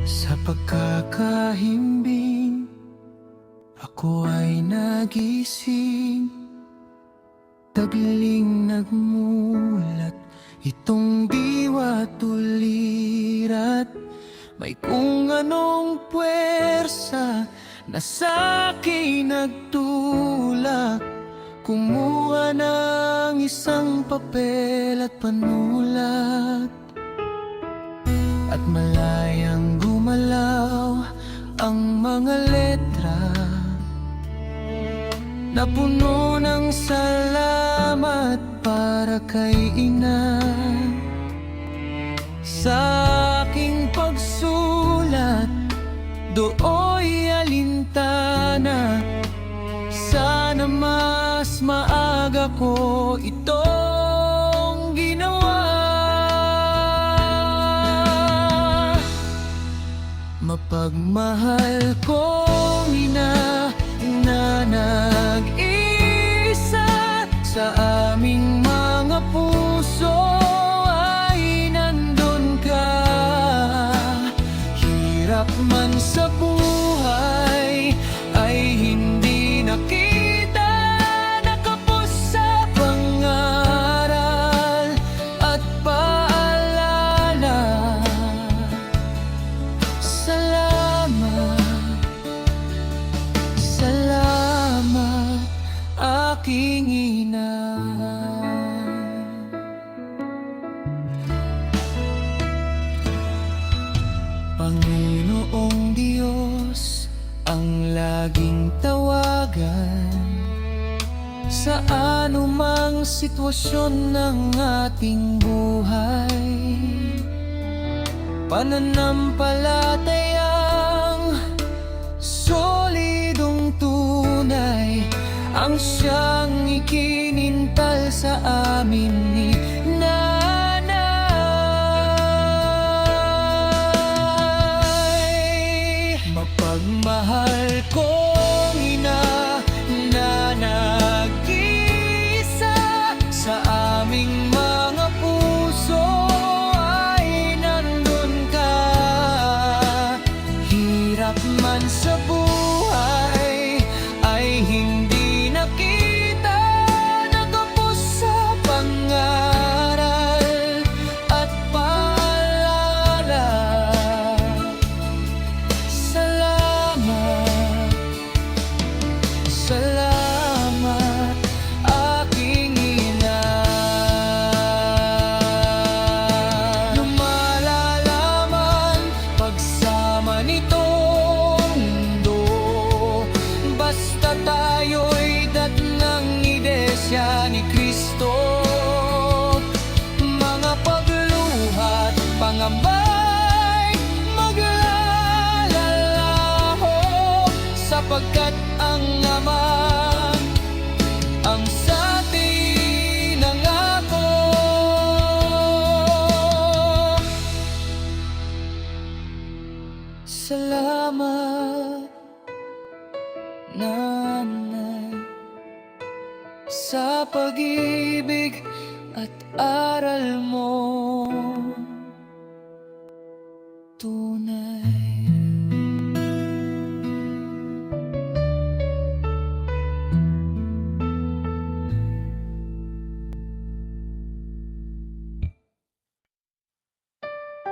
Sa pagkakahimbing, ako ay nagising. Tagling nagmulat itong diwa tulirat. May kung anong puwersa na sa'kin nagtulak. Kumuha ng isang papel at panulat, at malayang gumalaw ang mga letra na puno ng salamat para kay ina. Sa aking pagsulat, dooy alintana. Sana mas maaga ko itong ginawa. Mapagmahal kong ina na nag-isa, sa aming mga puso ay nandun ka. Hirap man sa buhay ay hindi nakita, nakapos sa pangaral at paalala. Salamat, salamat aking ina. Panginoong Diyos ang laging tawagan sa anumang sitwasyon ng ating buhay. Pananampalatayang solidong tunay ang siyang ikinintal sa amin ni Nanay. Mapagmahal kong ina na nag-isa, sa aming mga puso ay nandun ka. Hirap man sa buhay ay hindi nakita, nakapos sa pangaral at paalala. Salamat, salamat aking ina. Lumalalaman pagsama nitong mundo, basta tayo'y datnang iglesia ni Kristo. Mga pagluhat, pangambay, maglalalaho, sapagkat ang Ama ang sa atin nangako. Salamat, Nanay, sa pag-ibig at aral mo tunay.